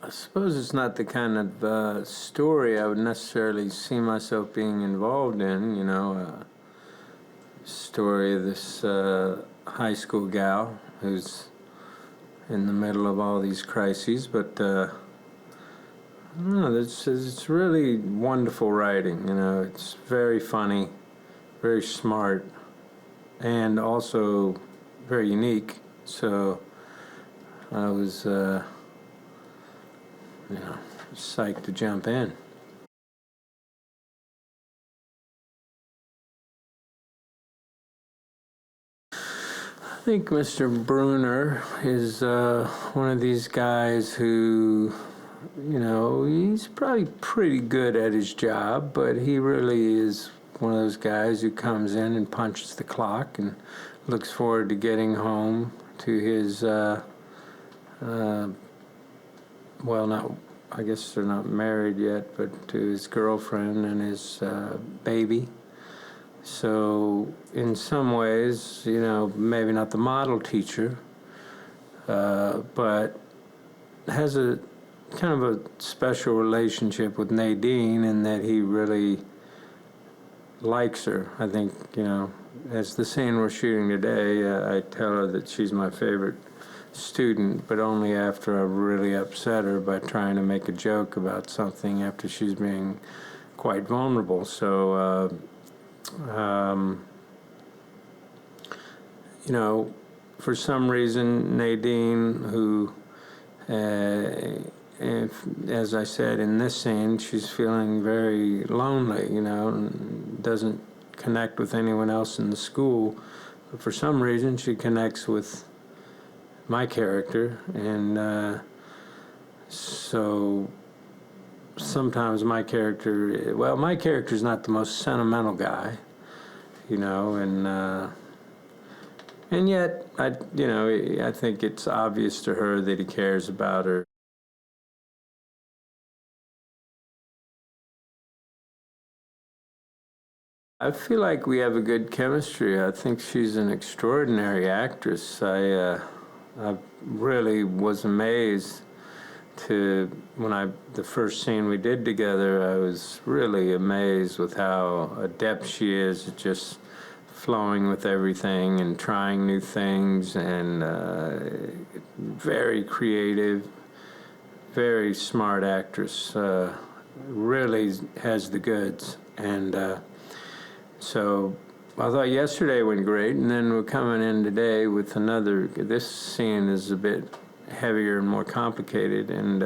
I suppose it's not the kind of story I would necessarily see myself being involved in, a story of this high school gal who's in the middle of all these crises, but I don't know, it's really wonderful writing, it's very funny, very smart, and also very unique, so I was psyched to jump in. I think Mr. Bruner is one of these guys who, he's probably pretty good at his job, but he really is one of those guys who comes in and punches the clock and looks forward to getting home to his, I guess they're not married yet, but to his girlfriend and his baby. So in some ways, maybe not the model teacher, but has a kind of a special relationship with Nadine in that he really likes her. I think, as the scene we're shooting today, I tell her that she's my favorite student, but only after I've really upset her by trying to make a joke about something after she's being quite vulnerable. So, for some reason, Nadine, who, as I said in this scene, she's feeling very lonely, and doesn't connect with anyone else in the school. But for some reason, she connects with my character, and so sometimes my character's not the most sentimental guy, and yet I think it's obvious to her that he cares about her. I feel like we have a good chemistry. I think she's an extraordinary actress. I really was amazed the first scene we did together, I was really amazed with how adept she is at just flowing with everything and trying new things, and very creative, very smart actress, really has the goods. And so I thought yesterday went great, and then we're coming in today with another. This scene is a bit heavier and more complicated, and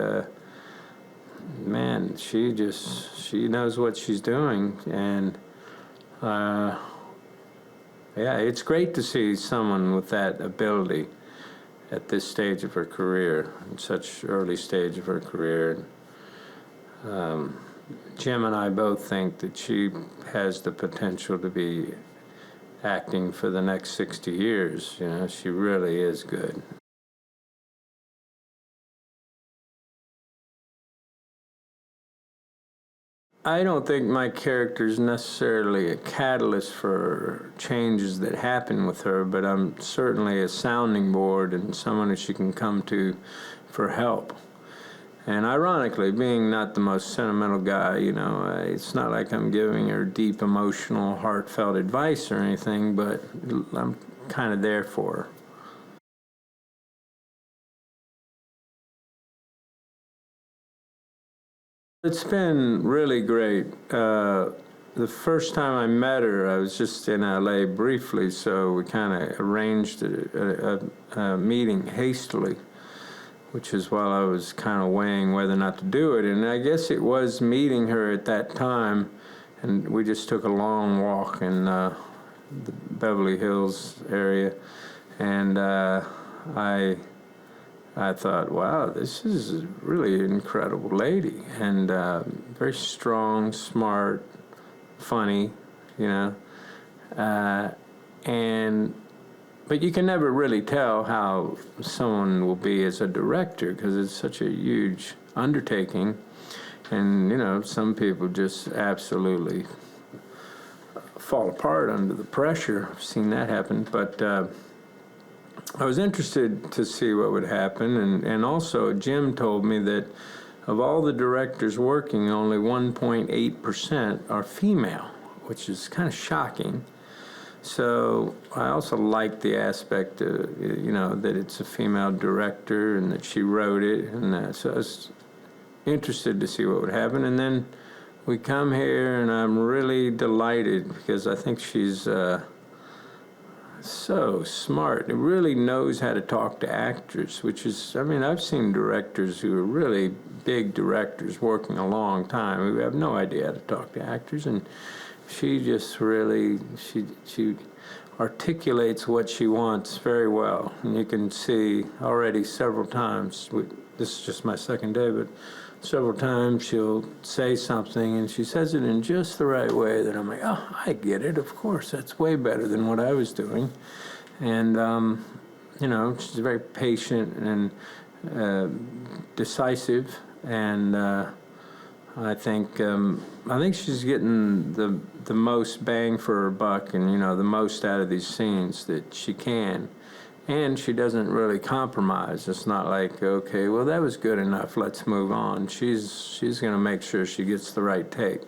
man, she knows what she's doing, and yeah, it's great to see someone with that ability at this stage of her career, in such early stage of her career. Jim and I both think that she has the potential to be acting for the next 60 years. She really is good. I don't think my character is necessarily a catalyst for changes that happen with her, but I'm certainly a sounding board and someone that she can come to for help. And ironically, being not the most sentimental guy, it's not like I'm giving her deep, emotional, heartfelt advice or anything, but I'm kind of there for her. It's been really great. The first time I met her, I was just in LA briefly, so we kind of arranged a meeting hastily, which is while I was kind of weighing whether or not to do it. And I guess it was meeting her at that time, and we just took a long walk in the Beverly Hills area, and I thought, wow, this is a really incredible lady, and very strong, smart, funny, but you can never really tell how someone will be as a director because it's such a huge undertaking, and some people just absolutely fall apart under the pressure. I've seen that happen, but I was interested to see what would happen, and also Jim told me that of all the directors working, only 1.8% are female, which is kind of shocking. So I also like the aspect of, that it's a female director and that she wrote it, and so I was interested to see what would happen. And then we come here, and I'm really delighted because I think she's so smart. It really knows how to talk to actors, which is, I mean, I've seen directors who are really big directors working a long time who have no idea how to talk to actors, and she just really, she articulates what she wants very well. And you can see already several times, this is just my second day, but several times she'll say something and she says it in just the right way that I'm like, oh, I get it, of course, that's way better than what I was doing. And, she's very patient and decisive, and I think she's getting the most bang for her buck, and the most out of these scenes that she can. And she doesn't really compromise. It's not like, okay, well, that was good enough, let's move on. She's going to make sure she gets the right take.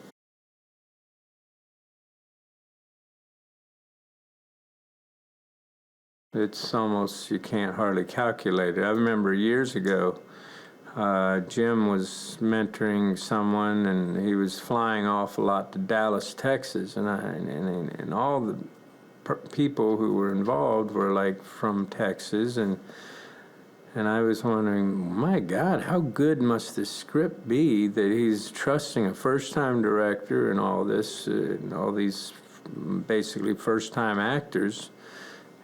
It's almost, you can't hardly calculate it. I remember years ago, Jim was mentoring someone, and he was flying off a lot to Dallas, Texas, and all the people who were involved were like from Texas, and I was wondering, my God, how good must this script be that he's trusting a first-time director and all this, and all these basically first-time actors,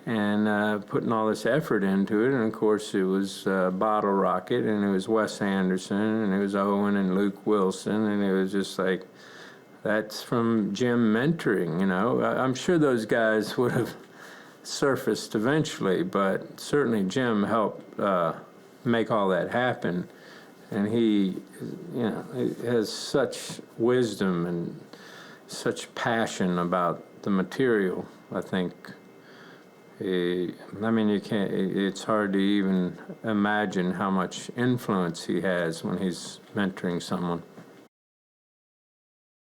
and putting all this effort into it. And of course it was Bottle Rocket, and it was Wes Anderson, and it was Owen and Luke Wilson, and it was just like, that's from Jim mentoring, I'm sure those guys would have surfaced eventually, but certainly Jim helped make all that happen. And he, has such wisdom and such passion about the material, I think. You can't, it's hard to even imagine how much influence he has when he's mentoring someone.